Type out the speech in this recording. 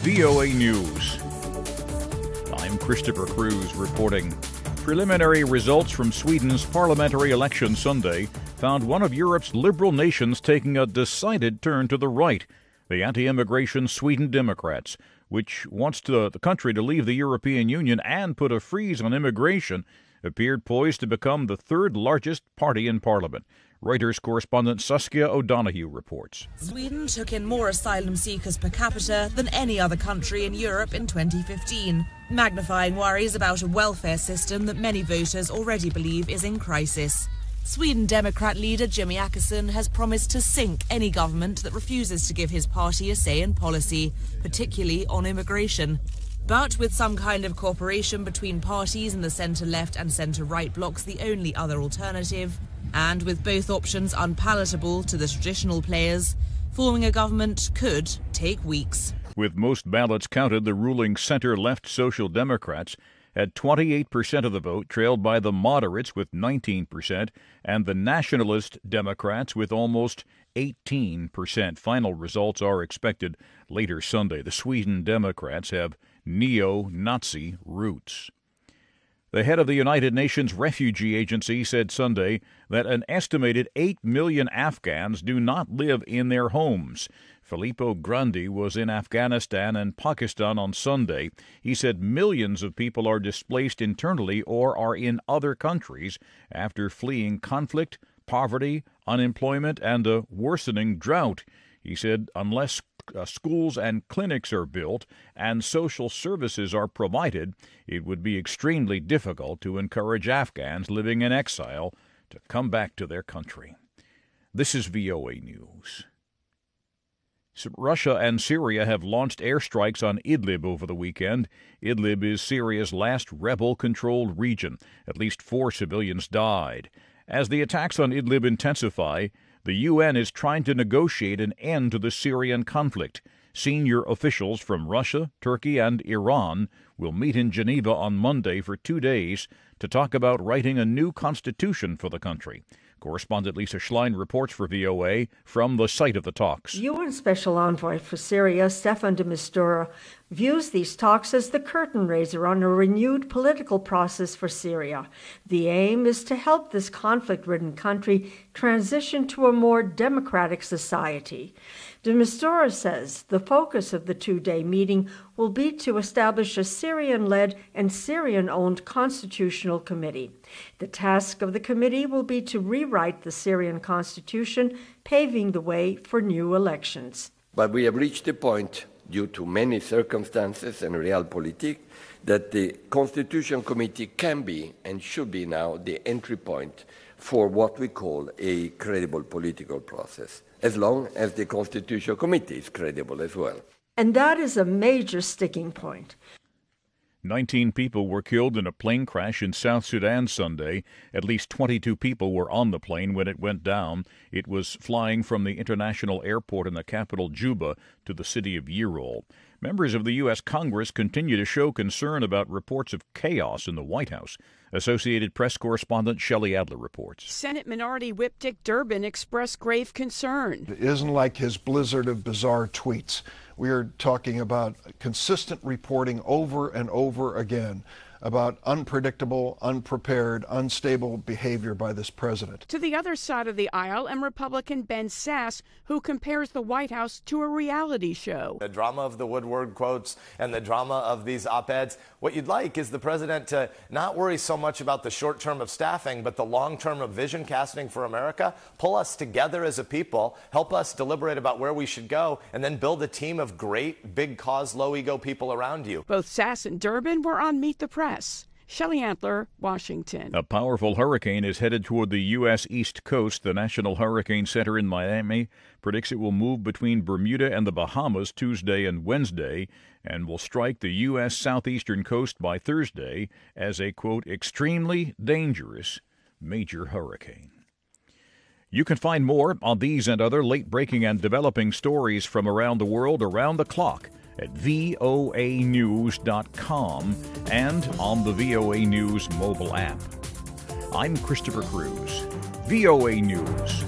VOA News. I'm Christopher Cruz reporting. Preliminary results from Sweden's parliamentary election Sunday found one of Europe's liberal nations taking a decided turn to the right. The anti-immigration Sweden Democrats, which wants the country to leave the European Union and put a freeze on immigration, appeared poised to become the third largest party in parliament. Reuters correspondent Saskia O'Donoghu reports. Sweden took in more asylum seekers per capita than any other country in Europe in 2015, magnifying worries about a welfare system that many voters already believe is in crisis. Sweden Democrat leader Jimmie Akesson has promised to sink any government that refuses to give his party a say in policy, particularly on immigration. But with some kind of cooperation between parties in the centre-left and centre-right blocs the only other alternative, and with both options unpalatable to the traditional players, forming a government could take weeks. With most ballots counted, the ruling centre-left Social Democrats had 28% of the vote, trailed by the moderates with 19% and the nationalist Democrats with almost 18%. Final results are expected later Sunday. The Sweden Democrats have neo-Nazi roots. The head of the United Nations Refugee Agency said Sunday that an estimated 8 million Afghans do not live in their homes. Filippo Grandi was in Afghanistan and Pakistan on Sunday. He said millions of people are displaced internally or are in other countries after fleeing conflict, poverty, unemployment, and a worsening drought. He said unless schools and clinics are built and social services are provided, it would be extremely difficult to encourage Afghans living in exile to come back to their country. This is VOA News. Russia and Syria have launched airstrikes on Idlib over the weekend. Idlib is Syria's last rebel-controlled region. At least 4 civilians died. As the attacks on Idlib intensify, the UN is trying to negotiate an end to the Syrian conflict. Senior officials from Russia, Turkey, and Iran will meet in Geneva on Monday for 2 days to talk about writing a new constitution for the country. Correspondent Lisa Schlein reports for VOA from the site of the talks. UN Special Envoy for Syria, Staffan de Mistura, views these talks as the curtain raiser on a renewed political process for Syria. The aim is to help this conflict-ridden country transition to a more democratic society. De Mistura says the focus of the 2-day meeting will be to establish a Syrian-led and Syrian-owned constitutional committee. The task of the committee will be to rewrite the Syrian constitution, paving the way for new elections. But we have reached a point, due to many circumstances and realpolitik, that the Constitution Committee can be and should be now the entry point for what we call a credible political process, as long as the Constitution Committee is credible as well. And that is a major sticking point. 19 people were killed in a plane crash in South Sudan Sunday. At least 22 people were on the plane when it went down. It was flying from the international airport in the capital, Juba, to the city of Yirol. Members of the U.S. Congress continue to show concern about reports of chaos in the White House. Associated Press correspondent Shelley Adler reports. Senate Minority Whip Dick Durbin expressed grave concern. It isn't like his blizzard of bizarre tweets. We are talking about consistent reporting over and over again about unpredictable, unprepared, unstable behavior by this president. To the other side of the aisle, and Republican Ben Sasse, who compares the White House to a reality show. The drama of the Woodward quotes and the drama of these op-eds. What you'd like is the president to not worry so much about the short term of staffing, but the long term of vision casting for America. Pull us together as a people, help us deliberate about where we should go, and then build a team of great, big cause, low ego people around you. Both Sasse and Durbin were on Meet the Press. Shelley Adler, Washington. A powerful hurricane is headed toward the U.S. East Coast. The National Hurricane Center in Miami predicts it will move between Bermuda and the Bahamas Tuesday and Wednesday and will strike the U.S. southeastern coast by Thursday as a, quote, extremely dangerous major hurricane. You can find more on these and other late-breaking and developing stories from around the world around the clock at voanews.com and on the VOA News mobile app. I'm Christopher Cruz, VOA News.